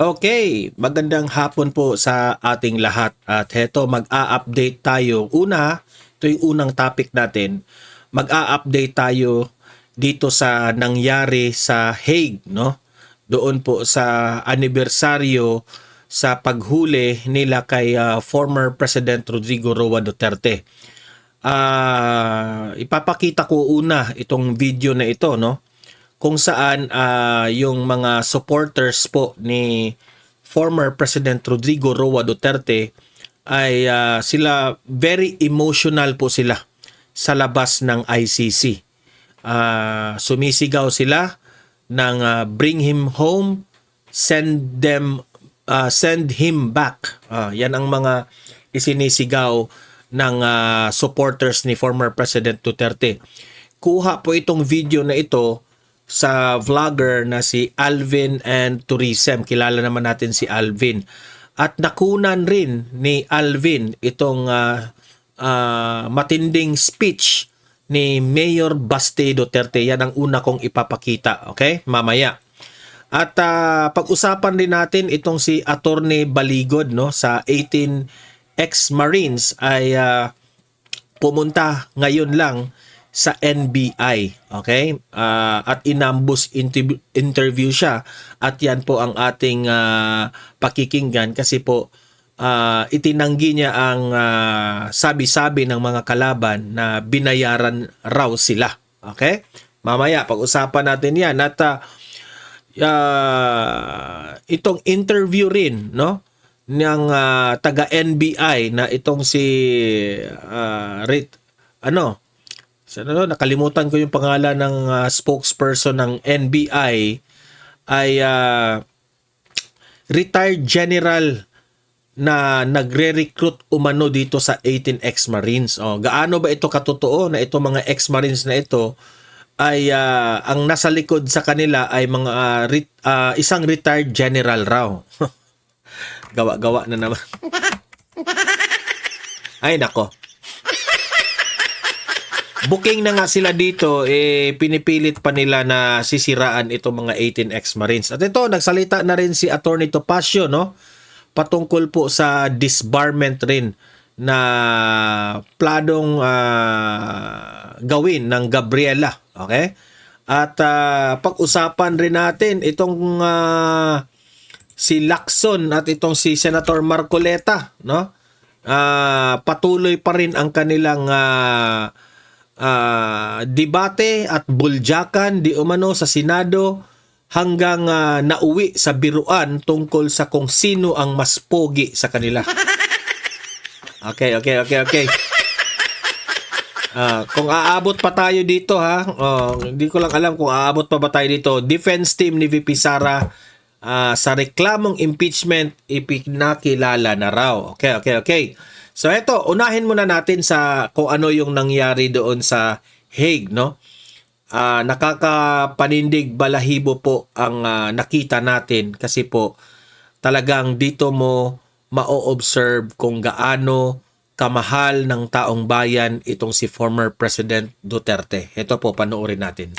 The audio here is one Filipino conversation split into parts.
Okay, magandang hapon po sa ating lahat. At heto, mag-a-update tayo. Ito yung unang topic natin. Mag-a-update tayo dito sa nangyari sa Hague, no? Doon po sa anibersaryo sa paghuli nila kay former President Rodrigo Roa Duterte. Ipapakita ko una itong video na ito, no? Kung saan yung mga supporters po ni former President Rodrigo Roa Duterte ay sila very emotional po sila sa labas ng ICC. Sumisigaw sila ng bring him home, send him back. Yan ang mga isinisigaw ng supporters ni former President Duterte. Kuha po itong video na ito sa vlogger na si Alvin and Tourism. Kilala naman natin si Alvin. At nakunan rin ni Alvin itong matinding speech ni Mayor Baste Duterte. Yan ang una kong ipapakita. Okay? Mamaya. At pag-usapan din natin itong si Attorney Baligod, no, sa 18 ex-Marines ay pumunta ngayon lang sa NBI, okay? At inambus interview siya, at yan po ang ating pakikinggan kasi po itinanggi niya ang sabi-sabi ng mga kalaban na binayaran raw sila, okay? Mamaya pag-usapan natin yan. At itong interview rin, no, ng taga NBI na itong si nakalimutan ko yung pangalan ng spokesperson ng NBI ay retired general na nagre-recruit umano dito sa 18 ex-Marines. Gaano ba ito katotoo na itong mga ex-Marines na ito ay ang nasa likod sa kanila ay mga isang retired general raw. Gawa-gawa na naman. Ay nako. Booking na nga sila dito, pinipilit pa nila na sisiraan itong mga 18 ex-Marines. At ito, nagsalita na rin si Attorney Topacio, no? Patungkol po sa disbarment rin na planong gawin ng Gabriela. Okay? At pag-usapan rin natin itong si Lacson at itong si Senator Marcoleta, no? Patuloy pa rin ang kanilang debate at buljakan di umano sa Senado hanggang nauwi sa biruan tungkol sa kung sino ang mas pogi sa kanila. Okay. Kung aabot pa tayo dito, ha, hindi ko lang alam kung aabot pa ba tayo dito. Defense team ni VP Sara sa reklamong impeachment ipinakilala na raw. Okay. So eto, unahin muna natin sa kung ano yung nangyari doon sa Hague, no? Nakakapanindig balahibo po ang nakita natin kasi po talagang dito mo ma-observe kung gaano kamahal ng taong bayan itong si former President Duterte. Ito po, panoorin natin.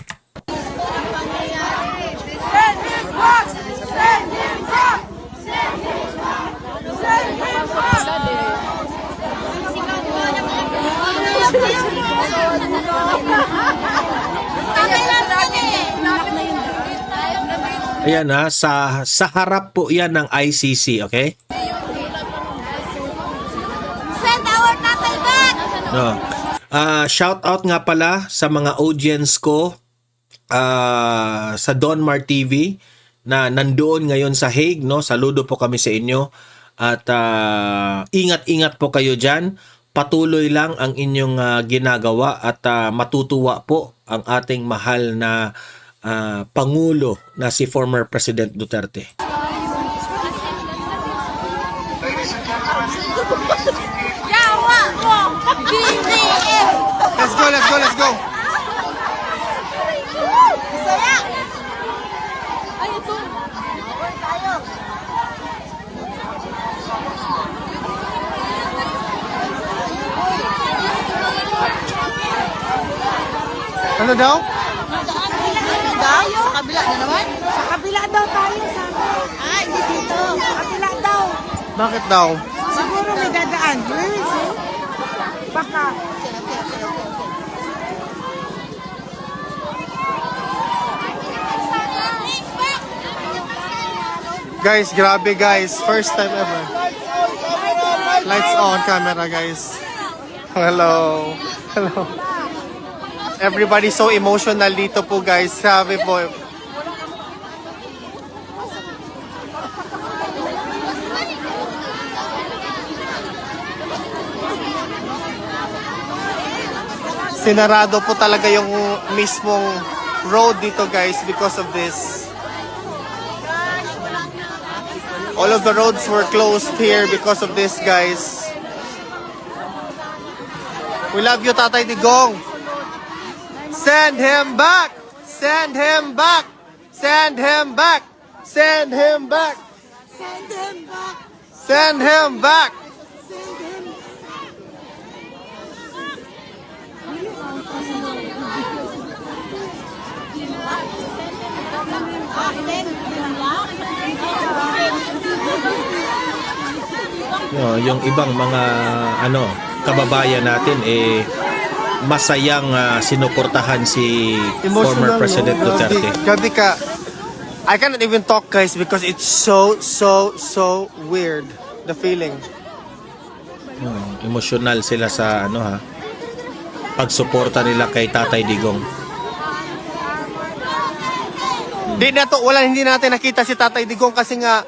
Ayan sa harap po yan ng ICC, okay? Send our tatay back! No. Shout out nga pala sa mga audience ko sa Donmar TV na nandoon ngayon sa Hague, no? Saludo po kami sa inyo at ingat-ingat po kayo dyan. Patuloy lang ang inyong ginagawa at matutuwa po ang ating mahal na Pangulo na si former President Duterte. Yawa mo! BBM! Let's go! Saya! Ay, ito! Tayo! Ano daw? Sa kabila na naman? Sa kabila daw tayo, sabi. Ay, hindi dito. Bakit daw? Siguro may dadaan. Where is it? Baka. Guys, grabe guys. First time ever. Lights on, camera guys. Hello. Hello. Everybody so emotional dito po guys. Sabi po. Sinarado po talaga yung mismong road dito guys because of this. All of the roads were closed here because of this, guys. We love you, Tatay Digong. Send him back! Send him back! Send him back! Send him back! Send him back. Send him back! Send him. Yung ibang mga kababayan natin masayang sinuportahan si former President no? Duterte. Grabe ka. I cannot even talk, guys, because it's so weird. The feeling. Emosyonal sila sa pagsuporta nila kay Tatay Digong. Hindi natin nakita si Tatay Digong kasi nga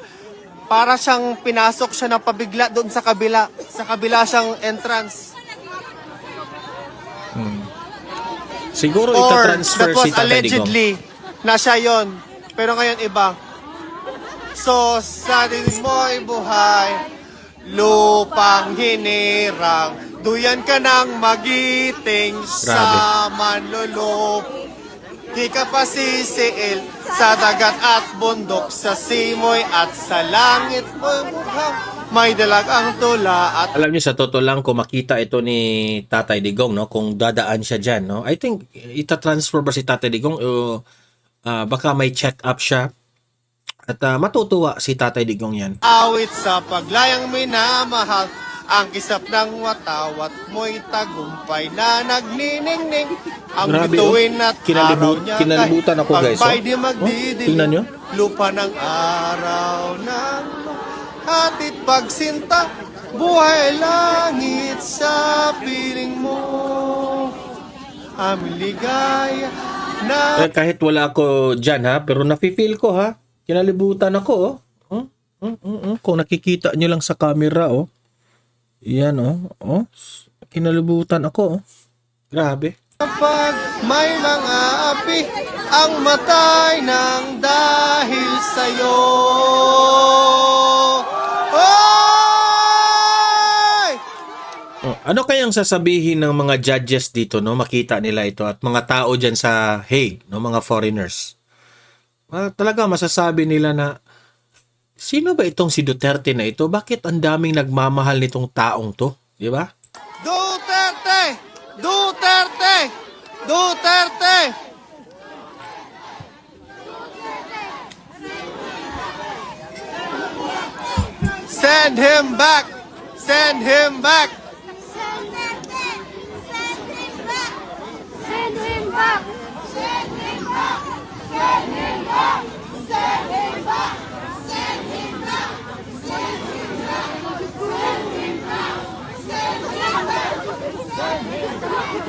para siyang pinasok siya ng pabigla doon sa kabila. Sa kabila siyang entrance. Siguro Or ita-transfer that was si Tatay Digong. allegedly na siya yon. Pero ngayon iba. So, sa din mo'y buhay, lupang hinirang, duyan ka ng magiting sa manlulop. Di ka pa sisiil sa dagat at bundok, sa simoy at sa langit mo'y mukhang may dalagang tula at Alam niyo, sa totoo lang, kung makita ito ni Tatay Digong, kung dadaan siya dyan, I think ita-transfer ba si Tatay Digong o baka may check-up siya at matutuwa si Tatay Digong yan. awit sa paglayang minamahal. Ang kisap ng watawat mo'y tagumpay na nagniningning. Ang Grabe, bituin at araw niya kinalibutan ako, guys. pagpay di magdidilim. Tingnan niyo. Lupa ng araw ng hatid pagsinta. Buhay langit sa piling mo. Aming ligaya na Kahit wala ako dyan, pero nafe-feel ko, kinalibutan ako. Kung nakikita nyo lang sa camera, yan, kinalibutan ako. Grabe. Kapag may mga api ang matay ng dahil sa'yo. Oy! Ano kayang sasabihin ng mga judges dito, makita nila ito at mga tao dyan sa Hague, mga foreigners? Talaga masasabi nila na sino ba itong si Duterte na ito? Bakit ang daming nagmamahal nitong taong to? Di ba? Duterte! Duterte! Duterte! Send him back! Send him back! Send him back! Send him back! Send him back! Send him back! Send him back! Send him back! Send him back! Send him back! Send him back! Send him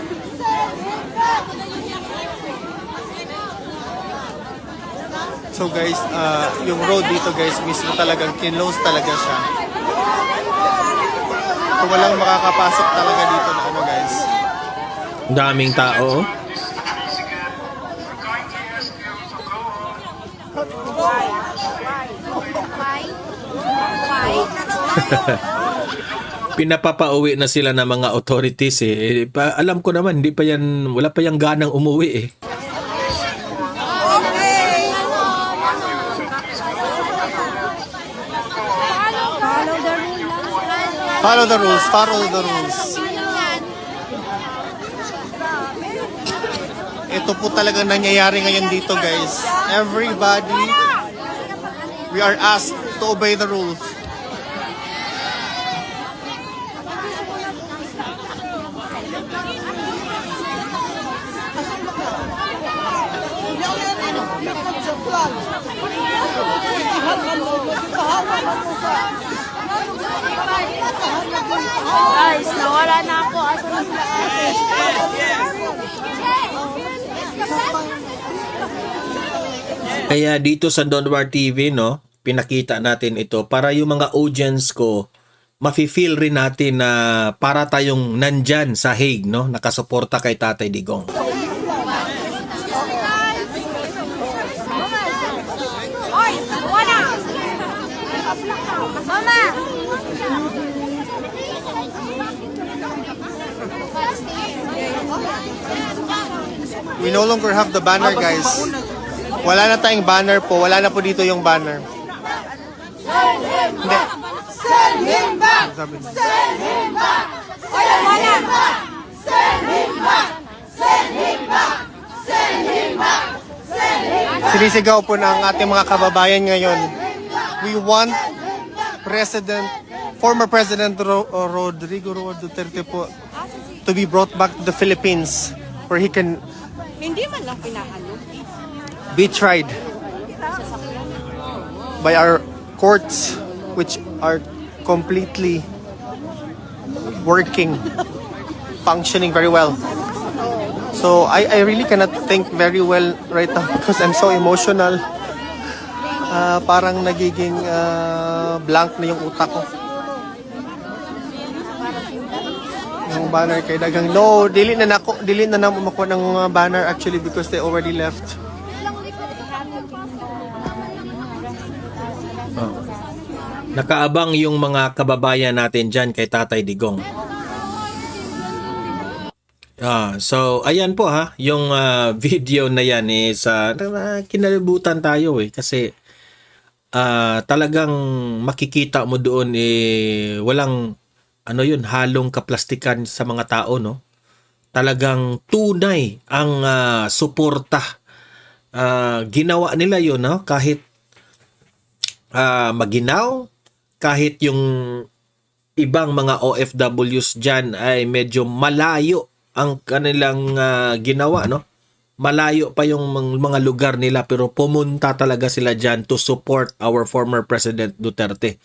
back! Send him back! Send him back! So guys, yung road dito guys, mismo talagang kinlose talaga siya. So walang makakapasok talaga dito na guys. Ang daming tao. Pinapapauwi na sila ng mga authorities alam ko naman, wala pa yang ganang umuwi Follow the rules, follow the rules. Ito po talaga nangyayari ngayon dito guys. Everybody, we are asked to obey the rules. Guys, nawala na ako. Asa na sila ate? Kaya dito sa Donwar TV, no, pinakita natin ito para yung mga audience ko, mafe-feel rin natin na para tayong nandyan sa Hague, no, nakasuporta kay Tatay Digong. Oy, wala. Mama. We no longer have the banner, guys. Wala na tayong banner po. Wala na po dito yung banner. Hindi. Send him back! Sabi. Send him back! Wala, wala! Send him back! Send him back! Send him back! Send him back! Sinisigaw po ng ating mga kababayan ngayon. We want former President Rodrigo Roa Duterte po to be brought back to the Philippines where he can Hindi man lang pinahalo. be tried by our courts, which are completely working, functioning very well. So I really cannot think very well right now because I'm so emotional. Parang nagiging blank na yung utak ko. Yung banner kay Dagang. No, dili na mo ako ng banner actually because they already left. Nakaabang yung mga kababayan natin dyan kay Tatay Digong. So, ayan po ha, yung video na yan is kinalibutan tayo kasi talagang makikita mo doon walang halong kaplastikan sa mga tao, no? Talagang tunay ang suporta. Ginawa nila yun, no? Kahit maginaw, kahit yung ibang mga OFWs dyan ay medyo malayo ang kanilang ginawa, no? Malayo pa yung mga lugar nila pero pumunta talaga sila dyan to support our former President Duterte.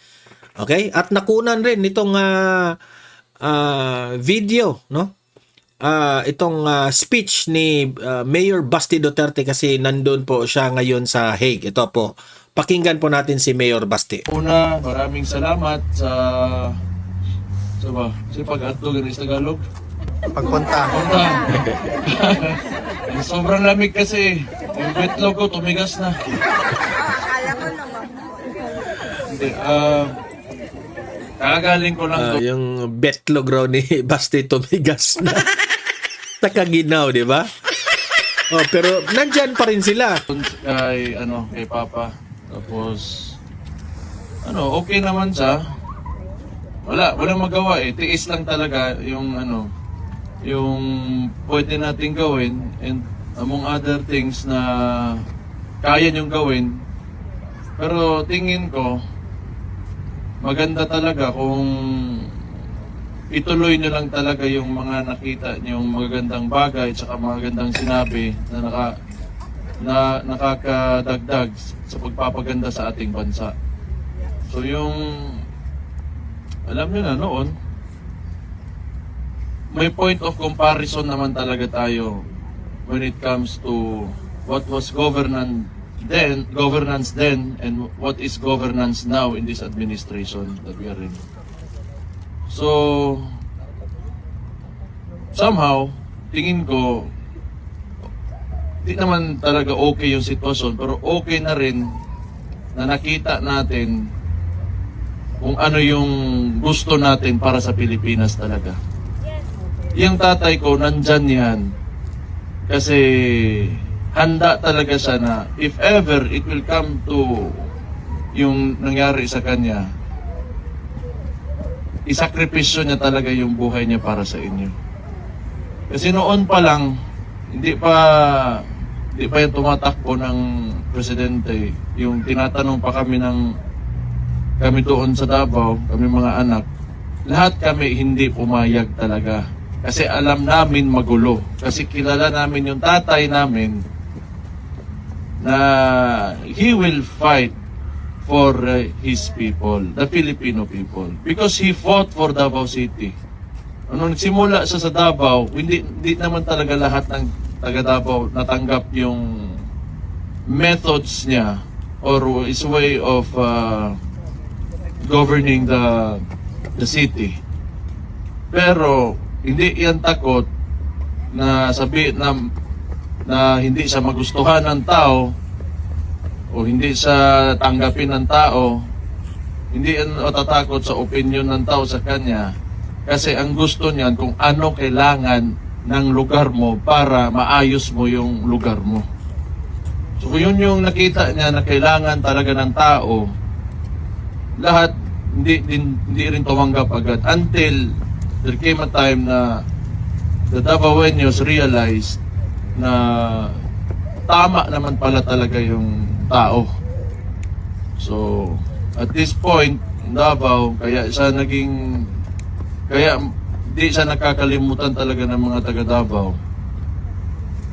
Okay? At nakunan rin itong video, no? Itong speech ni Mayor Basti Duterte kasi nandun po siya ngayon sa Hague. Ito po. Pakinggan po natin si Mayor Basti. Una, maraming salamat sa pag-atog ng Tagalog. Pagpunta. Sobrang lamig kasi. Yung betlog ko tumigas na. Hindi, kagaling ko lang Yung betlog raw ni Basti tumigas na. Nakaginaw, di ba? Pero nandyan pa rin sila. kay Papa. Tapos okay naman siya. Walang magawa tiis lang talaga yung yung pwede nating gawin, and among other things na kaya niyong gawin. Pero tingin ko maganda talaga kung ituloy niyo lang talaga yung mga nakita niyong magagandang bagay at magagandang sinabi na nakakadagdag sa pagpapaganda sa ating bansa. So yung alam niyo na noon, may point of comparison naman talaga tayo when it comes to what was governance then and what is governance now in this administration that we are in. So somehow tingin ko di naman talaga okay yung sitwasyon, pero okay na rin na nakita natin kung ano yung gusto natin para sa Pilipinas talaga. Yung tatay ko nandyan yan kasi handa talaga siya na if ever it will come to yung nangyari sa kanya, isakripisyo niya talaga yung buhay niya para sa inyo. Kasi noon pa lang hindi pa yung tumatakbo ng presidente, yung tinatanong pa kami doon sa Davao, kami mga anak, lahat kami hindi pumayag talaga. Kasi alam namin magulo. Kasi kilala namin yung tatay namin na he will fight for his people, the Filipino people. Because he fought for Davao City. Nung nagsimula siya sa Davao, hindi naman talaga lahat ng taga Davao natanggap yung methods niya or his way of governing the city. Pero hindi yan takot na sabihin na hindi siya magustuhan ng tao o hindi siya tanggapin ng tao, hindi yan matatakot sa opinion ng tao sa kanya kasi ang gusto niyan kung ano kailangan ng lugar mo para maayos mo yung lugar mo. So kung yun yung nakita niya na kailangan talaga ng tao, lahat hindi rin tumanggap agad until there came a time na the Davaoenos realized na tama naman pala talaga yung tao. So, at this point, in Davao, kaya di siya nakakalimutan talaga ng mga taga Davao.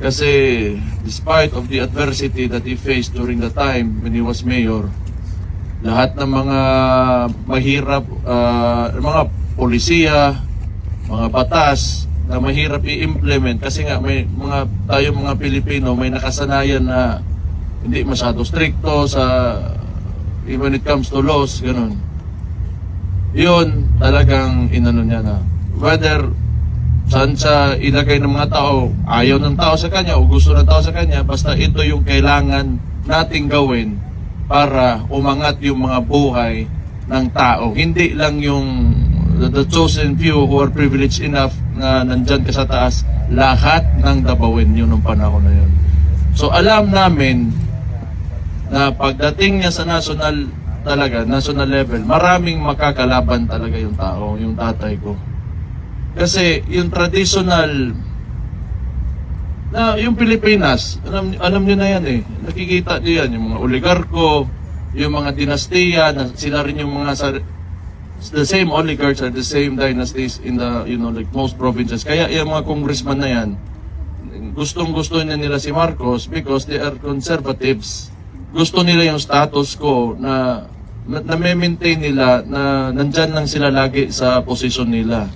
Kasi, despite of the adversity that he faced during the time when he was mayor, lahat ng mga mahirap, mga polisiya, mga batas, na mahirap i-implement kasi nga tayo mga Pilipino may nakasanayan na hindi masyado stricto when it comes to laws, ganun. Yun talagang inano niya na whether saan siya ilagay ng mga tao, ayaw ng tao sa kanya o gusto ng tao sa kanya, basta ito yung kailangan nating gawin para umangat yung mga buhay ng tao. Hindi lang yung the chosen few who are privileged enough na nandyan ka sa taas, lahat ng Davaoen yun ng panahon na yun. So alam namin na pagdating niya sa national level, maraming makakalaban talaga yung tao, yung tatay ko. Kasi yung traditional na yung Pilipinas, alam niyo na yan eh. Nakikita niyo yan, yung mga oligarko, yung mga dinastiya, na sila rin yung mga the same oligarchs are the same dynasties in the, like most provinces. Kaya yung mga congressman na yan, gustong-gusto nila si Marcos because they are conservatives. Gusto nila yung status quo na maintain nila na nandyan lang sila lagi sa posisyon nila.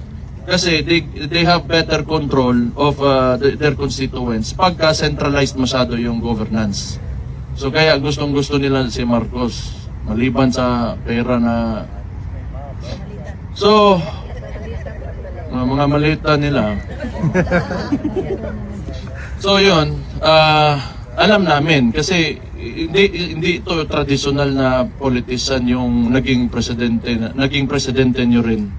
Kasi they have better control of their constituents pagka centralized masyado yung governance. So kaya gustong-gusto nila si Marcos maliban sa pera na mga malita nila. So yun, alam namin kasi hindi ito traditional na politician yung naging presidente nyo rin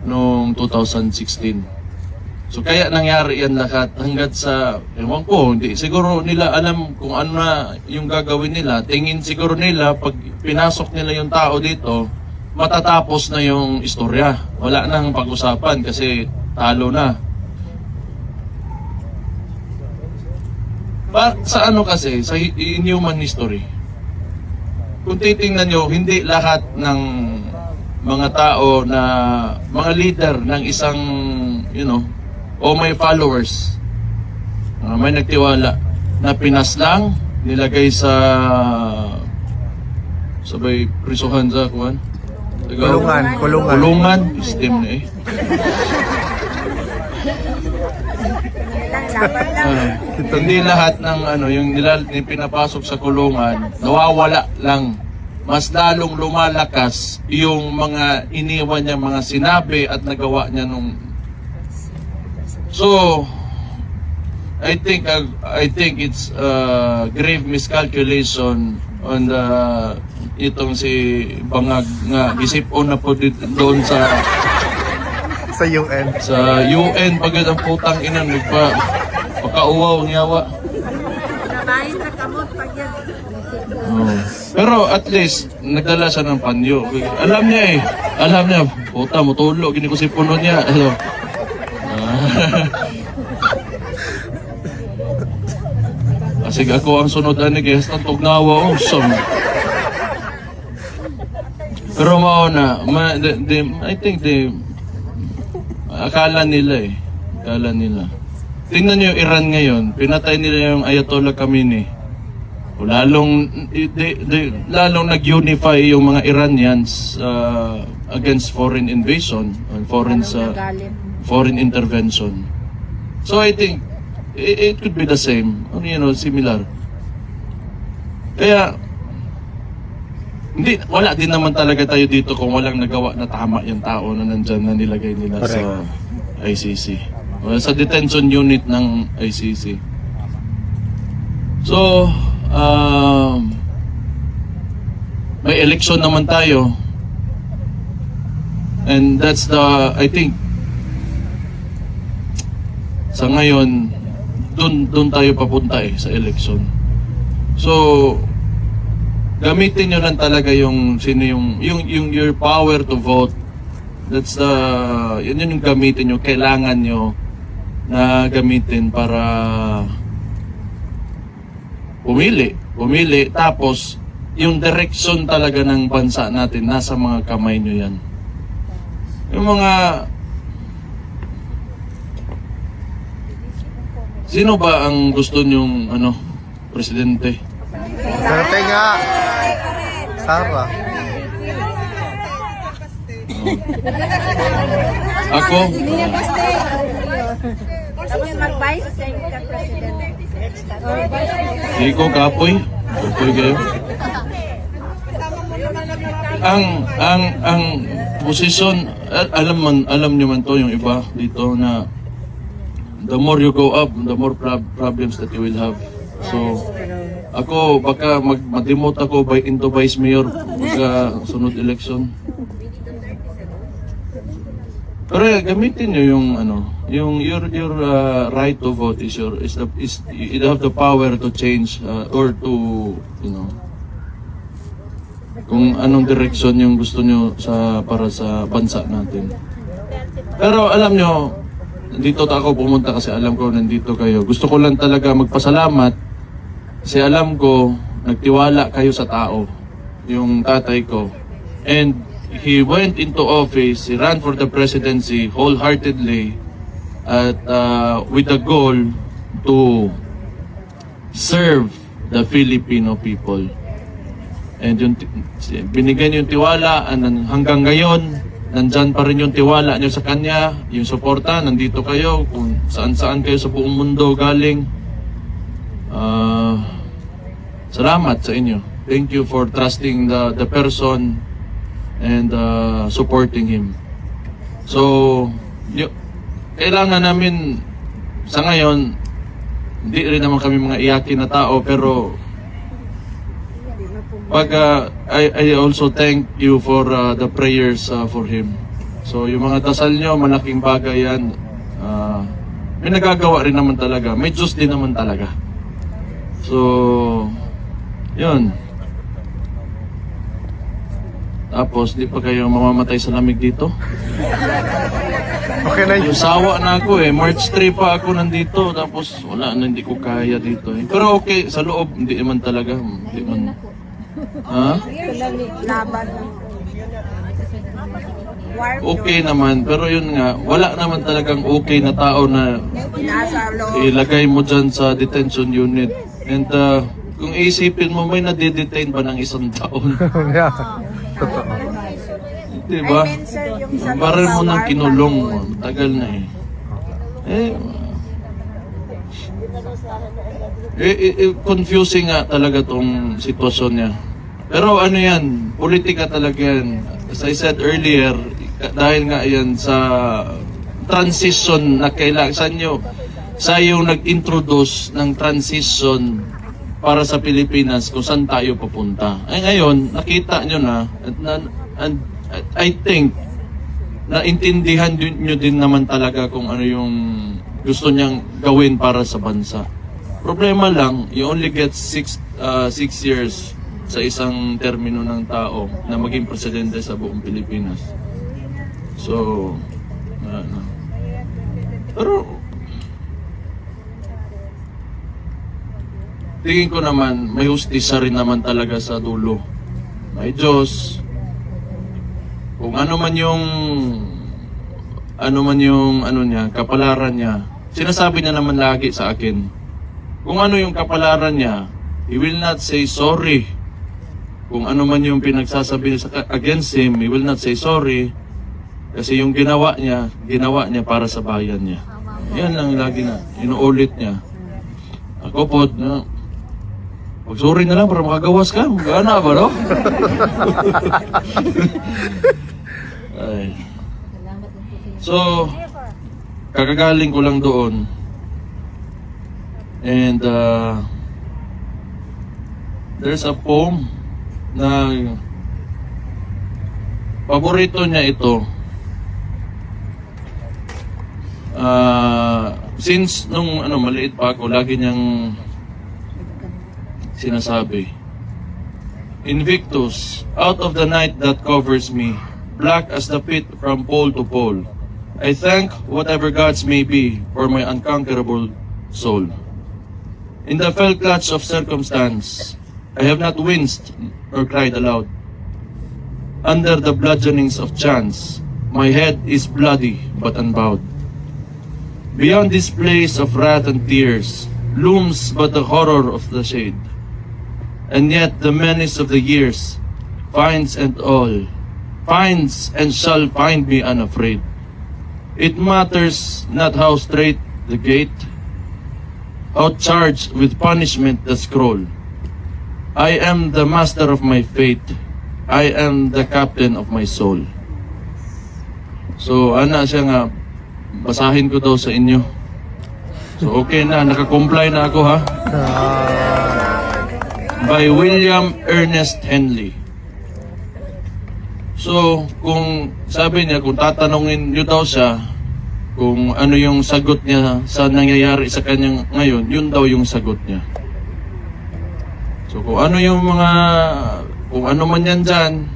noong 2016. So kaya nangyari yan lahat hanggat sa, ewan ko, hindi siguro nila alam kung ano na yung gagawin nila. Tingin siguro nila pag pinasok nila yung tao dito, matatapos na yung istorya. Wala nang pag-usapan kasi talo na. Sa ano kasi, sa in-human history, kung titingnan nyo, hindi lahat ng mga tao na, mga leader ng isang, o may followers, may nagtiwala, na pinaslang, nilagay sa sabay prisuhan sa kuwan. Kulungan. System na eh. Hindi lahat ng yung pinapasok sa kulungan, nawawala lang. Mas lalong lumalakas yung mga iniwan niya, mga sinabi at nagawa niya nung. So, I think it's grave miscalculation on itong si Bangag nga gisipon na po doon sa UN. Sa UN pagod ang putang ina pagkauwaw niyawa. Pero at least nagdala siya ng panyo. Alam niya puta mo tulo gini ko siponon niya. Kasi ako ang sunod ani guys ng tugnawa Pero mauna, I think akala nila. Tingnan niyo yung Iran ngayon, pinatay nila yung Ayatollah Khamenei. lalong nag-unify yung mga Iranians against foreign invasion and foreign intervention. So I think it could be the same, similar. Kaya wala din naman talaga tayo dito kung walang nagawa na tama yung tao na nandyan na nilagay nila sa ICC. O sa detention unit ng ICC. So, may election naman tayo. And that's I think, sa ngayon, dun tayo papunta sa election. So, gamitin nyo lang talaga yung your power to vote. That's yun yung gamitin nyo, kailangan nyo na gamitin para pumili, tapos yung direction talaga ng bansa natin, nasa mga kamay nyo yan. Yung mga sino ba ang gusto nyong presidente? Duterte nga. Sara. Ako? Tapos mag-vice ka president. Hindi ko kapoy. Kapoy kayo. Ang posisyon, alam nyo man to yung iba dito na the more you go up, the more problems that you will have. So, ako, baka mag-demote ako into vice mayor pagka sunod election. Pero gamitin nyo yung your right to vote you have the power to change or to kung anong direksyon yung gusto nyo para sa bansa natin. Pero alam nyo, dito ako pumunta kasi alam ko nandito kayo. Gusto ko lang talaga magpasalamat kasi alam ko nagtiwala kayo sa tao, yung tatay ko. And he went into office, he ran for the presidency wholeheartedly at with the goal to serve the Filipino people. And yung binigyan yung tiwala, hanggang ngayon nandyan pa rin yung tiwala nyo sa kanya, yung suporta, nandito kayo kung saan-saan kayo sa buong mundo galing. Salamat sa inyo. Thank you for trusting the person and supporting him. So, kailangan namin sa ngayon, hindi rin naman kami mga iyakin na tao, pero I also thank you for the prayers for him. So yung mga dasal nyo, malaking bagay yan. May nagagawa rin naman talaga. May Diyos din naman talaga. So, yun. Tapos, di pa kayo mamamatay sa lamig dito? Okay na yun. Yung sawa na ako March 3 pa ako nandito. Tapos, wala na, hindi ko kaya dito Pero okay, sa loob, hindi naman talaga. Hindi man. Ha? Laban. Okay naman, pero yun nga, wala naman talagang okay na tao na Nasa loob. ilagay mo dyan sa detention unit. And kung isipin mo, may nade-detain ba ng 1 taon? Yeah. Totoo. Diba? I mean, sir, yung sa Baral mo ng war kinulong, pa tagal na confusing nga talaga tong sitwasyon niya. Pero ano yan, politika talaga yan. As I said earlier, dahil nga yan sa transition na kailangan sa yung nag-introduce ng transition para sa Pilipinas kung saan tayo papunta. Ay ngayon, nakita nyo na, and I think, naintindihan nyo din naman talaga kung ano yung gusto niyang gawin para sa bansa. Problema lang, you only get 6 years sa isang termino ng tao na maging presidente sa buong Pilipinas. So, pero tingin ko naman, may hustisya rin naman talaga sa dulo. May Diyos. Kung ano man yung niya, kapalaran niya. Sinasabi niya naman lagi sa akin, kung ano yung kapalaran niya, He will not say sorry. Kung ano man yung pinagsasabi against him, he will not say sorry. Kasi yung ginawa niya para sa bayan niya. Yan ang lagi na, inuulit niya. Ako po, mag-sorry na lang para makagawas ka. Gana ba, no? Ay. So, kakagaling ko lang doon. And there's a poem na paborito niya ito. Since nung maliit pa ako, lagi niyang sinasabi, Invictus, out of the night that covers me, black as the pit from pole to pole, I thank whatever gods may be for my unconquerable soul. In the fell clutch of circumstance, I have not winced or cried aloud. Under the bludgeonings of chance, my head is bloody but unbowed. Beyond this place of wrath and tears, looms but the horror of the shade. And yet the menace of the years finds and shall find me unafraid. It matters not how straight the gate, how charged with punishment the scroll. I am the master of my fate. I am the captain of my soul. So, siya nga, basahin ko daw sa inyo. So, okay na, nakakomply na ako, ha? By William Ernest Henley. So, kung sabi niya, kung tatanungin niyo daw siya, kung ano yung sagot niya sa nangyayari sa kanya ngayon, yun daw yung sagot niya. So, kung ano man yan dyan,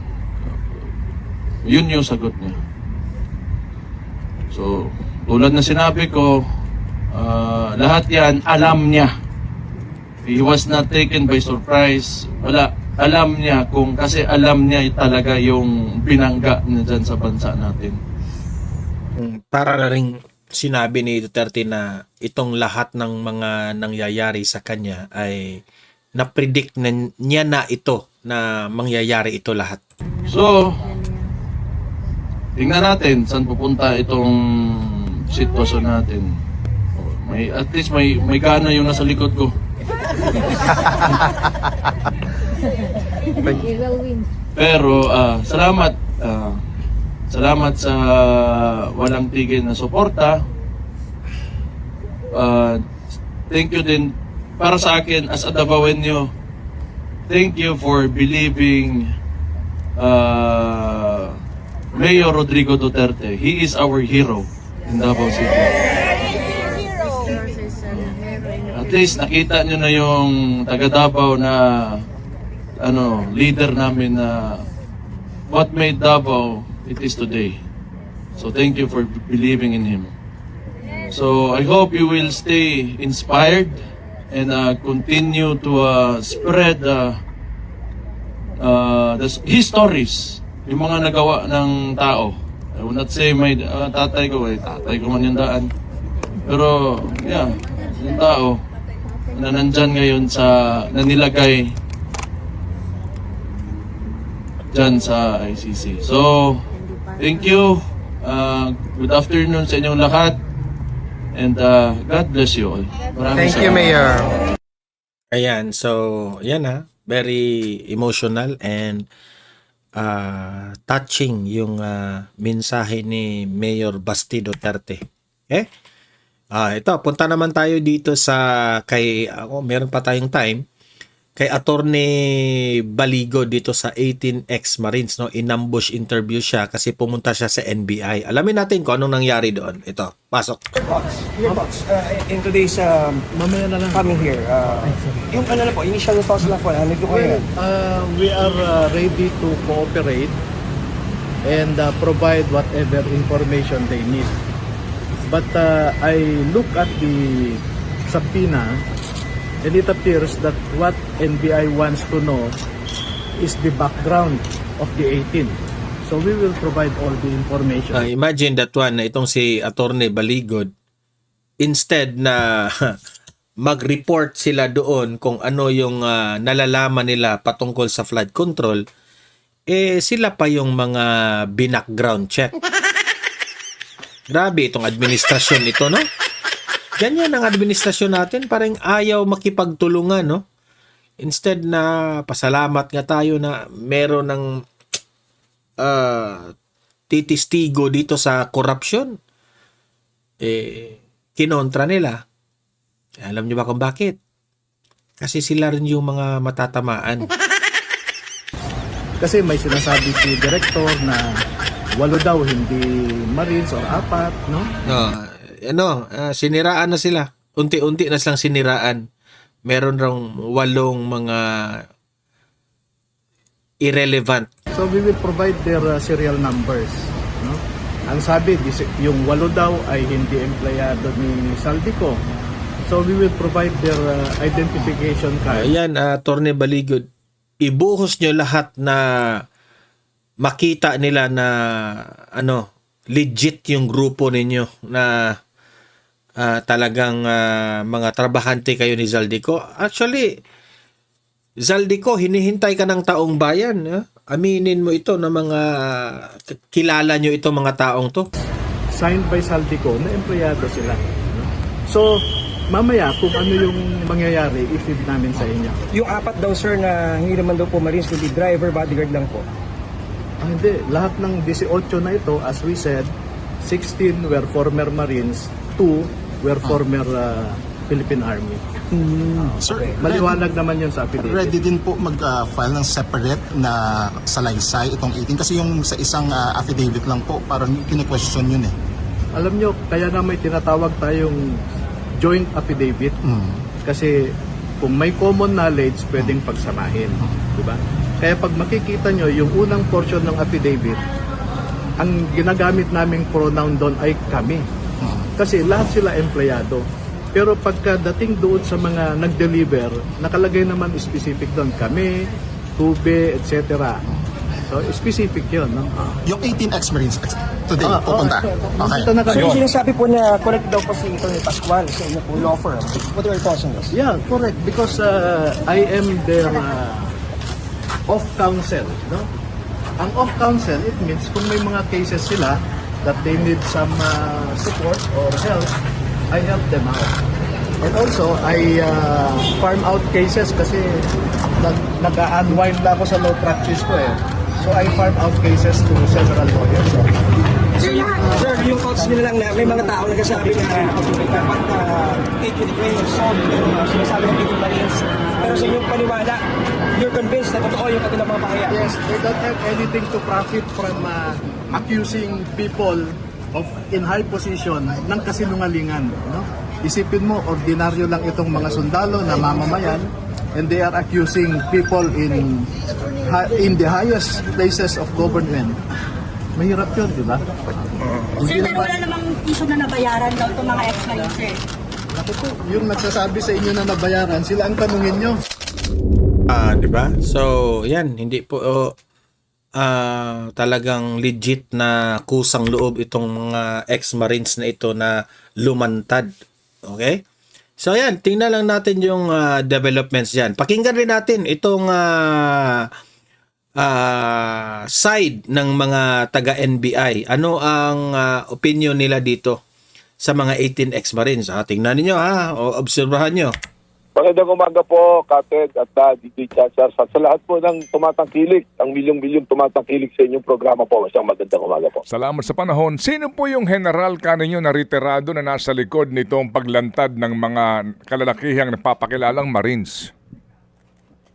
yun yung sagot niya. So, tulad na sinabi ko, lahat yan, alam niya. He was not taken by surprise. Wala, alam niya kasi alam niya talaga yung binangga niya dyan sa bansa natin. Para na rin sinabi ni Duterte na itong lahat ng mga nangyayari sa kanya ay na-predict na niya na ito na mangyayari ito lahat. So, tingnan natin saan pupunta itong sitwasyon natin. At least may gana yung nasa likod ko. Pero salamat sa walang tigil na suporta. Thank you din para sa akin as a Davaoenyo. Thank you for believing Mayor Rodrigo Duterte. He is our hero in Davao City. At least nakita nyo na yung taga Davao na leader namin na what made Davao it is today. So thank you for believing in him. So I hope you will stay inspired and continue to spread his stories, yung mga nagawa ng tao. I will not say my tatay ko man yung daan. Pero yeah, yung tao na nandyan ngayon na nilagay dyan sa ICC. So, thank you. Good afternoon sa inyong lahat. And God bless you all. Thank you, Mayor. Ayan, so yan very emotional and touching yung mensahe ni Mayor Basti Duterte. Ito, punta naman tayo dito meron pa tayong time, kay Attorney Baligo dito sa 18X Marines, no? In-ambush interview siya kasi pumunta siya sa NBI. Alamin natin kung anong nangyari doon. Ito, pasok. In today's coming here, yung initial thoughts lang po, ano ko kayo? We are ready to cooperate and provide whatever information they need. But I look at the subpoena and it appears that what NBI wants to know is the background of the 18. So we will provide all the information. Imagine that one na itong si Attorney Baligod, instead na mag-report sila doon kung ano yung nalalaman nila patungkol sa flood control, sila pa yung mga background check. Grabe itong administrasyon ito, no? Ganyan ang administrasyon natin, parang ayaw makipagtulungan, no? Instead na pasalamat nga tayo na meron ng titistigo dito sa korupsyon, kinontra nila. Alam niyo ba kung bakit? Kasi sila rin yung mga matatamaan. Kasi may sinasabi si Director na 8 daw hindi Marines or 4, no? Siniraan na sila. Unti-unti na silang siniraan. Meron raw 8 mga irrelevant. So we will provide their serial numbers, no? Ang sabi, yung 8 daw ay hindi empleyado ni Saldico. So we will provide their identification card. Ayan, Atty. Baligod. Ibuhos nyo lahat na makita nila na legit yung grupo ninyo na talagang mga trabahante kayo ni Zaldico. Actually, Zaldico, hinihintay ka ng taong bayan. Aminin mo ito na mga kilala nyo ito mga taong to. Signed by Saldico na empleyado sila. No? So, mamaya kung ano yung mangyayari, i-feed namin sa inyo. Yung 4 daw sir na hindi naman daw po Marines, kundi driver, bodyguard lang po. Hindi. Lahat ng 18 na ito, as we said, 16 were former Marines, 2 were former Philippine Army. Sir, Maliwanag naman yun sa affidavit. ready din po mag-file ng separate na salaysay itong 18 kasi yung sa isang affidavit lang po parang kine-question yun eh. Alam nyo, kaya nga may tinatawag tayong joint affidavit kasi kung may common knowledge, pwedeng pagsamahin. Diba? Kaya pag makikita nyo, yung unang portion ng affidavit, ang ginagamit naming pronoun doon ay kami. Kasi lahat sila empleyado. Pero pagkadating doon sa mga nag-deliver, nakalagay naman specific doon. Kami, tube, etc. So, specific yun. No? Yung 18 ex-Marines today pupunta. Okay. Ito na So kami. yung sinasabi po na correct daw po si Tony Pascual sa inyo po law firm. What are your thoughts on this? Yeah, correct. Because I am their off-counsel. No? Ang off-counsel, it means kung may mga cases sila that they need some support or help, I help them out. And also, I farm out cases kasi nag-unwind na ako sa law practice ko eh. So I farm out cases to several lawyers. Sir, yung thoughts nila lang na may mga tao nagsasabi na dapat take with grain of salt yung sinasabi ng Philippine Marines. Pero sa inyong paniwala, you're convinced na totoo yung kanilang mga pahayag. Yes, they don't have anything to profit from accusing people of in high position ng kasinungalingan. No? Isipin mo, ordinaryo lang itong mga sundalo na mamamayan and they are accusing people in the highest places of government. Mahirap yun, di ba? Sir, pero wala namang issue na nabayaran daw itong mga ex-Marines, sir. Ako po, yung nagsasabi sa inyo na nabayaran, sila ang tanungin nyo. Di ba? So, yan, hindi po talagang legit na kusang loob itong mga ex-Marines na ito na lumantad. Okay? So, yan, tingnan lang natin yung developments dyan. Pakinggan rin natin itong side ng mga taga-NBI. Ano ang opinion nila dito sa mga 18 ex-Marines? Tingnan ninyo o obserbahan nyo. Magandang umaga po, Kaped at DJ Chacha. Sa lahat po ng tumatangkilik, ang milyong-milyong tumatangkilik sa inyong programa po. Isang magandang umaga po. Salamat sa panahon. Sino po yung general kaninyo na retirado na nasa likod nitong paglantad ng mga kalalakihang napapakilalang Marines?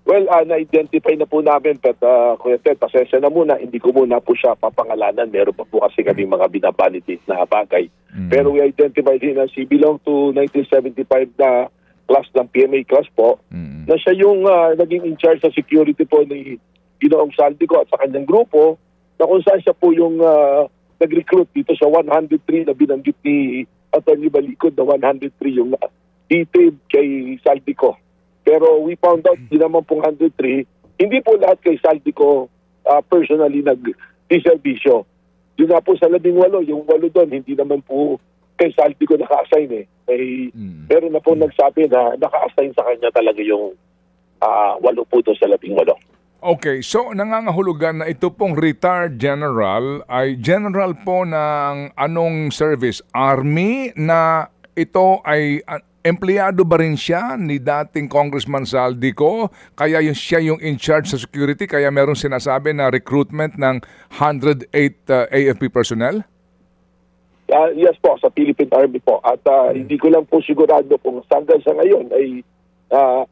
Well, na-identify na po namin, pero Kuya Ted, pasensya na muna, hindi ko muna po siya papangalanan. Meron pa po kasi kami mga binabalidate na bagay. Pero we identified him as he belong to 1975 na class ng PMA class po, na siya yung naging in charge sa security po ni Ginoong Saldico at sa kanyang grupo, na kung saan siya po yung nag-recruit dito sa 103 na binanggit ni Atty. Baligod na 103 yung detailed kay Saldico. Pero we found out, di naman pong 103, hindi po lahat kay Saldico personally nag-diservisyo. Yun nga po sa 18, yung 8 doon, hindi naman po kay Saldico naka-assign eh. meron na po nagsabi na naka-assign sa kanya talaga yung 8 po doon sa 18. Okay, so nangangahulugan na ito pong retired general ay general po ng anong service? Army na ito ay empleyado ba rin siya ni dating Congressman Saldico? Kaya siya yung in charge sa security kaya meron sinasabi na recruitment ng 108 AFP personnel? Yes po, sa Philippine Army po. At hindi ko lang po sigurado kung hanggang sa ngayon ay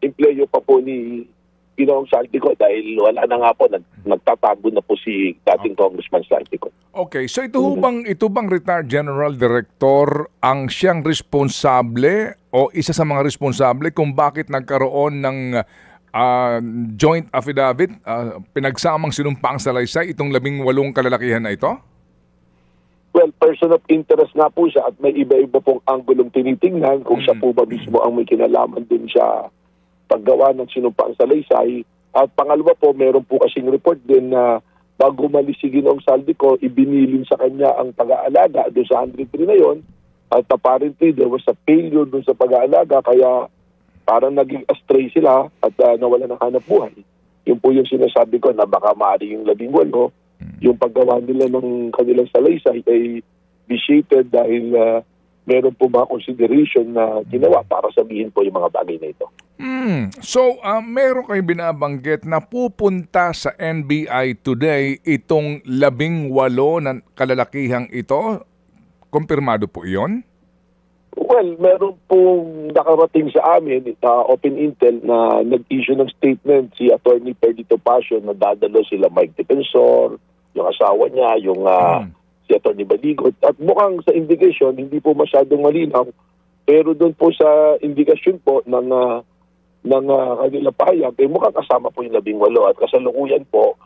employo pa po ni Ginoong Saldico dahil wala na nga po, nagtatago na po si dating Congressman Saldico. Okay, so ito bang retired general director ang siyang responsable o isa sa mga responsable kung bakit nagkaroon ng joint affidavit, pinagsamang sinumpaang salaysay itong 18 kalalakihan na ito? Well, person of interest nga po siya at may iba-iba pong anggulong tinitingnan kung siya po ba mismo ang may kinalaman dun sa paggawa ng sinumpaang salaysay. At pangalawa po, meron po kasing report din na bago umalis si Ginoong Saldico, ibinilin sa kanya ang pag-aalaga doon sa 103 na yon. At apparently, there was a failure doon sa pag-aalaga kaya parang naging astray sila at nawala ng hanap buhay. Yun po yung sinasabi ko na baka maaari yung 18. Yung paggawa nila ng kanilang salaysay ay vitiated dahil meron po mga consideration na ginawa para sabihin po yung mga bagay na ito. So, meron kayo binabanggit na pupunta sa NBI today itong 18 na kalalakihang ito? Kumpirmado po iyon? Well, meron pong nakarating sa amin, open intel, na nag-issue ng statement si Attorney Perdito Passion na dadalo sila Mike Defensor, yung asawa niya, yung si Attorney Baligot. At mukhang sa indication, hindi po masyadong malinaw. Pero doon po sa indikasyon po ng kanila pahayag, mukhang kasama po yung 18. At kasalukuyan po,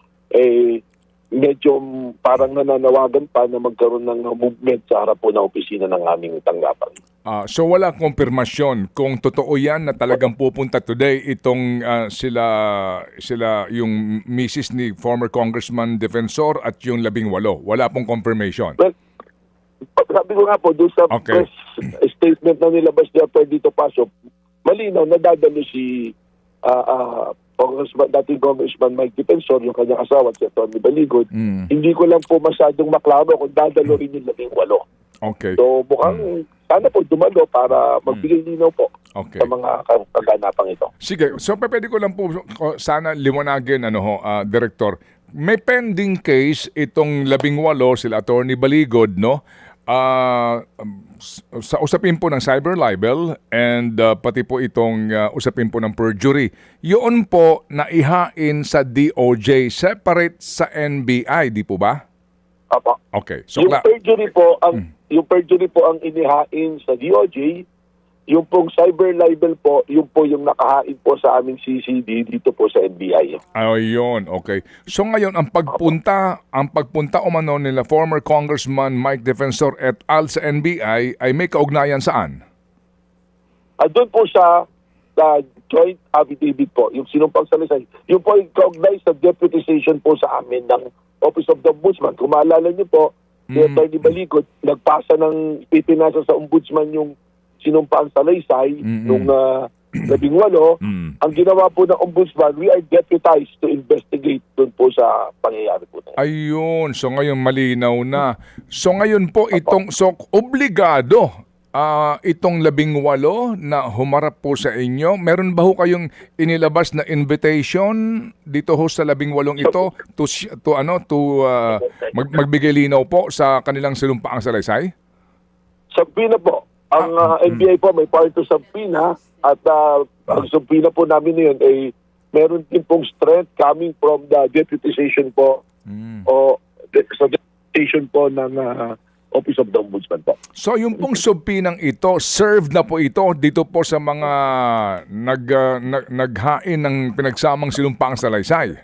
medyo parang nananawagan pa na magkaroon ng movement sa harap po ng opisina ng aming tanggapan. So wala konfirmasyon kung totoo yan na talagang pupunta today itong sila yung misis ni former Congressman Defensor at yung 18. Wala pong confirmation. Well, sabi ko nga po, doon sa press statement na nilabas niya Perdito Pasio, malinaw na dadalo si dating Congressman Mike Defensor, yung kanyang asawa at si Atty. Baligod. Hindi ko lang po masyadong maklaro kung dadalo rin yung 18. Okay. So mukhang sana po dumalo para magbigay linaw po sa mga kaganapang ito. Sige, so pwede ko lang po sana liwanagin, Director. May pending case itong 18 sila Atty. Baligod, no? Sa usapin po ng cyber libel and pati po itong usapin po ng perjury. Yun po naihain sa DOJ separate sa NBI, di po ba? Apo. Okay. So yung perjury po ang inihain sa DOJ. Yung pong cyber libel po, yung po yung nakahain po sa aming CCD dito po sa NBI. Ayun, okay. So ngayon, ang pagpunta umano nila former Congressman Mike Defensor et al. Sa NBI ay may kaugnayan saan? Doon po sa joint affidavit po, yung sinumpang salaysay, yung po yung kaugnay sa deputization po sa amin ng Office of the Ombudsman. Kung maalala niyo po, si Atty. Baligod, nagpasa ng ipinasa sa Ombudsman yung sinumpang salaysay nung 18. Ang ginawa po ng Ombudsman, we are deputized to investigate doon po sa pangyayari po na. Ayun, so ngayon malinaw na. So ngayon po obligado itong 18 na humarap po sa inyo. Meron ba ho kayong inilabas na invitation dito ho sa 18 ito magbigay linaw po sa kanilang sinumpaang salaysay? Subpoena po. Ang NBI po may power to subpoena at ang subpoena po namin ngayon ay meron din pong strength coming from the deputization po o sa deputization po ng Office of the Ombudsman po. So yung pong subpoenang ito, served na po ito dito po sa mga naghain ng pinagsamang sinumpaang salaysay?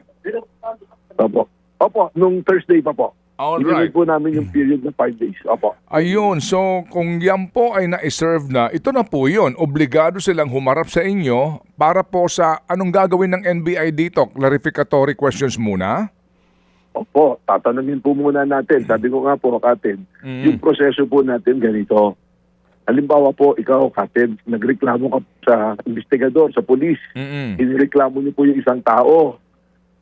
Opo, nung Thursday pa po. Alright. Inilagay po namin yung period na 5 days. Opo. Ayun, so kung yan po ay na-serve na, ito na po yun. Obligado silang humarap sa inyo para po sa anong gagawin ng NBI dito? Clarificatory questions muna? Opo, tatanungin po muna natin. Sabi ko nga po, Katin, yung proseso po natin ganito. Halimbawa po, ikaw, Kaped, nagreklamo ka sa investigador, sa polis. Inireklamo niyo po yung isang tao.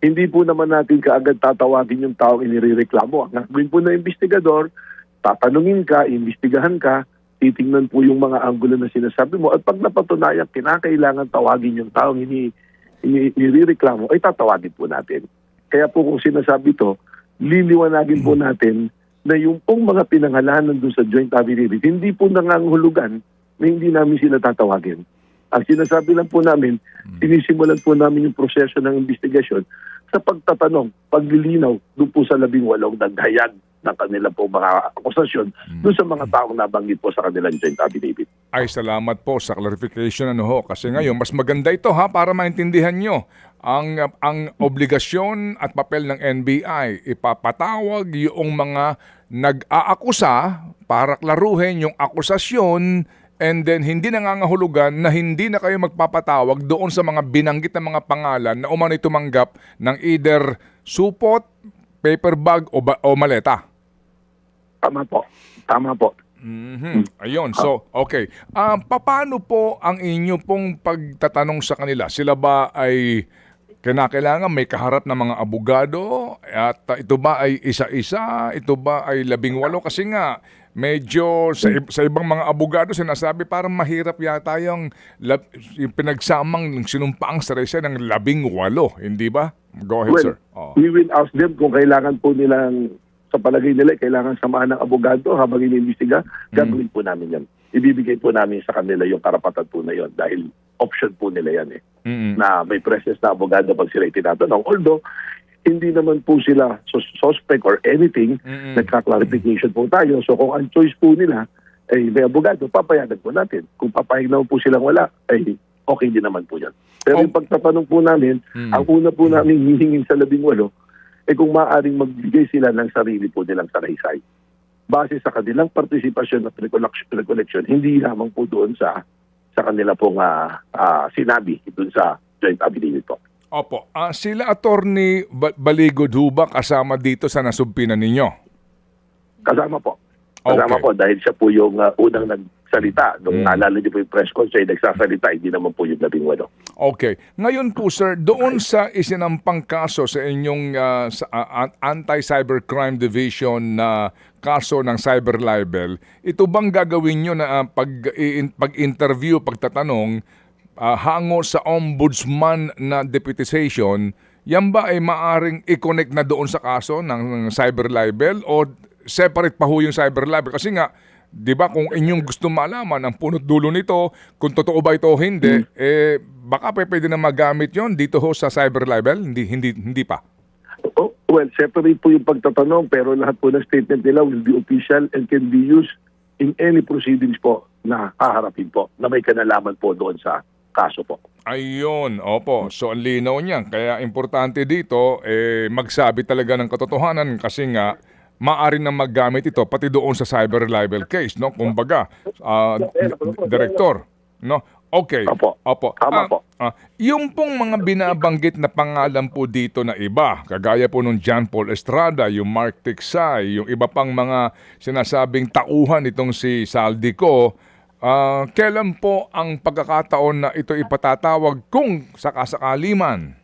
Hindi po naman natin kaagad tatawagin yung taong inireklamo. Ang gagawin po ng investigador, tatanungin ka, imbestigahan ka, titingnan po yung mga anggulo na sinasabi mo. At pag napatunayan, kinakailangan tawagin yung taong inireklamo, ay tatawagin po natin. Kaya po kung sinasabi to, liliwanagin po natin na yung pong mga pinangalanan doon sa joint affidavit, hindi po nangangahulugan na hindi namin sila tatawagin. Ang sinasabi lang po namin, sinisimulan po namin yung proseso ng investigasyon sa pagtatanong, paglilinaw doon po sa 18 naghayag ng kanila po mga akusasyon doon sa mga taong nabanggit po sa kanilang joint affidavit. Ay, salamat po sa clarification kasi ngayon mas maganda ito para maintindihan nyo ang obligasyon at papel ng NBI. Ipapatawag yung mga nag-aakusa para klaruhin yung akusasyon, and then hindi nangangahulugan na hindi na kayo magpapatawag doon sa mga binanggit na mga pangalan na umano'y tumanggap ng either supot, paper bag o maleta. Tama po. Tama po. Ayun. So, okay. Paano po ang inyo pong pagtatanong sa kanila? Sila ba ay kinakailangan may kaharap na mga abogado? At ito ba ay isa-isa? Ito ba ay 18? Kasi nga, medyo sa ibang mga abogado sinasabi parang mahirap yata yung pinagsamang sinumpaang saresa ng 18. Hindi ba? Go ahead, sir. We will ask them kung kailangan po nilang, sa palagay nila, kailangan samahan ng abogado habang iniimbestiga. Gagawin po namin yan. Ibibigay po namin sa kanila yung karapatan po na yon dahil option po nila yan na may presence na abogado pag sila itinatanong. Although, hindi naman po sila suspect or anything, nagka-clarification po tayo. So kung ang choice po nila ay may abogado, papayagan po natin. Kung papayag naman po silang wala, ay okay din naman po yan. Pero yung pagtatanong po namin, ang una po namin hihingin sa 18, kung maaaring magbigay sila ng sarili po nilang salaysay. Base sa kanilang partisipasyon at recollection, hindi lamang po doon sa kanila pong sinabi doon sa joint affidavit po. Opo. Sila Attorney Baligod ba kasama dito sa nasumpinan ninyo? Kasama po. Kasama po dahil siya po yung unang nagsalita. Nung naalala niyo po yung press con, siya yung nagsasalita, hindi naman po yung 18. Okay. Ngayon po, sir, doon sa isinampang kaso sa inyong Anti-Cybercrime Division na kaso ng cyber libel, ito bang gagawin nyo na pag-interview, pagtatanong, hango sa ombudsman na deputization, yan ba ay maaring i-connect na doon sa kaso ng cyber libel o separate pa ho yung cyber libel? Kasi nga, di ba kung inyong gusto malaman ang punot dulo nito, kung totoo ba ito o hindi, baka pwede na magamit yon dito ho sa cyber libel? Hindi pa. Well, separate po yung pagtatanong pero lahat po ng statement nila will be official and can be used in any proceedings po na haharapin po na may kanalaman po doon sa kaso po. Ayun, opo. So, ang linaw niyan. Kaya importante dito, magsabi talaga ng katotohanan kasi nga, maaari na maggamit ito pati doon sa cyber libel case, no? Kumbaga, Director, no? Okay. Opo. Tama po. Yung pong mga binabanggit na pangalan po dito na iba, kagaya po nung John Paul Estrada, yung Mark Tiksay, yung iba pang mga sinasabing tauhan itong si Saldico, kailan po ang pagkakataon na ito ipatatawag kung sakasakali man?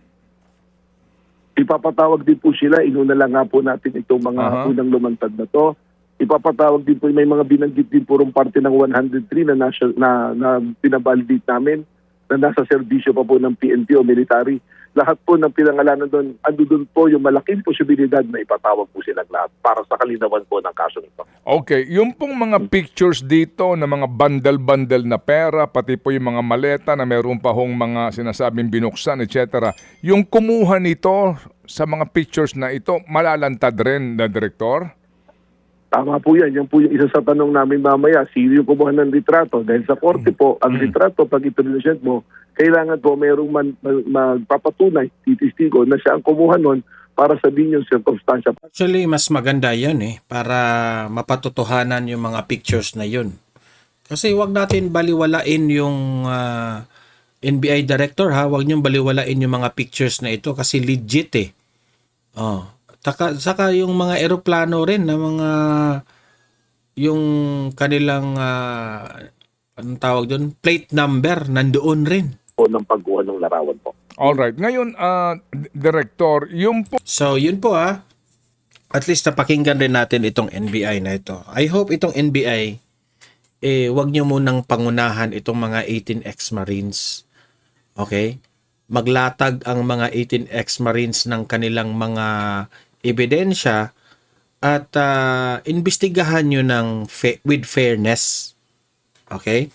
Ipapatawag din po sila. Inuna lang nga po natin itong mga unang lumantad na to. Ipapatawag din po, may mga binanggit din purong parte ng 103 na pinabalidate namin na nasa serbisyo pa po ng PNP o military. Lahat po ng pinangalanan doon, ando doon po yung malaking posibilidad na ipatawag po silang lahat para sa kalinawan po ng kaso nito. Okay, yung pong mga pictures dito na mga bandal-bandal na pera, pati po yung mga maleta na meron pa hong mga sinasabing binuksan, etc. Yung kumuha nito sa mga pictures na ito, malalantad rin na Direktor? Tama po yan. Yan po yung isa sa tanong namin mamaya. Sino yung kumuha ng litrato? Dahil sa korte po, ang litrato, pag i-present mo, kailangan po mayroong magpapatunay, titistigo, na siya ang kumuha nun para sabihin yung circumstansya. Actually, mas maganda yun para mapatotohanan yung mga pictures na yun. Kasi wag natin baliwalain yung NBI director wag niyong baliwalain yung mga pictures na ito kasi legit eh. Oh. Saka yung mga eroplano rin na mga, yung kanilang anong tawag doon, plate number nandoon rin. po ng pagkuha ng larawan po. Alright. Ngayon, Director, yung po So, yun po at least napakinggan rin natin itong NBI na ito. I hope itong NBI, wag nyo munang pangunahan itong mga 18 ex-Marines. Okay? Maglatag ang mga 18 ex-Marines ng kanilang mga ebidensya at imbestigahan nyo with fairness. Okay?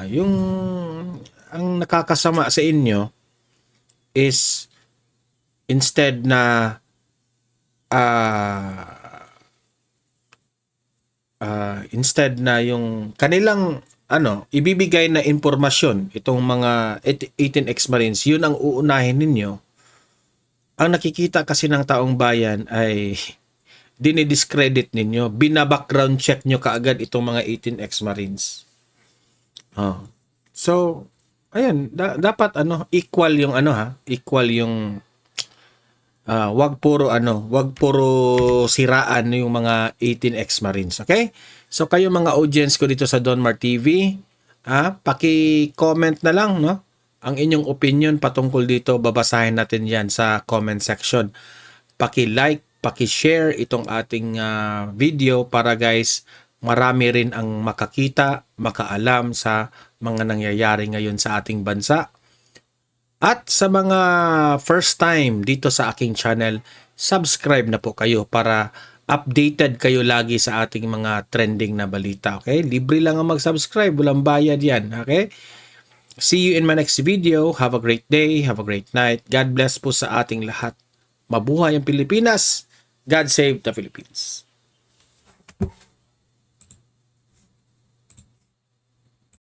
Yung ang nakakasama sa inyo is instead na yung kanilang ibibigay na impormasyon itong mga 18 ex-Marines, yun ang uunahin ninyo. Ang nakikita kasi ng taong bayan ay dinidiscredit ninyo, binabackground check nyo kaagad itong mga 18 ex-Marines. So, ayan, dapat equal yung equal yung wag puro siraan yung mga 18 ex-Marines, okay? So kayo mga audience ko dito sa Donmar TV, paki-comment na lang ang inyong opinion patungkol dito, babasahin natin 'yan sa comment section. Paki-like, paki-share itong ating video para guys, marami rin ang makakita, makaalam sa mga nangyayari ngayon sa ating bansa. At sa mga first time dito sa aking channel, subscribe na po kayo para updated kayo lagi sa ating mga trending na balita. Okay? Libre lang ang mag-subscribe, walang bayad yan. Okay? See you in my next video. Have a great day, have a great night. God bless po sa ating lahat. Mabuhay ang Pilipinas. God save the Philippines.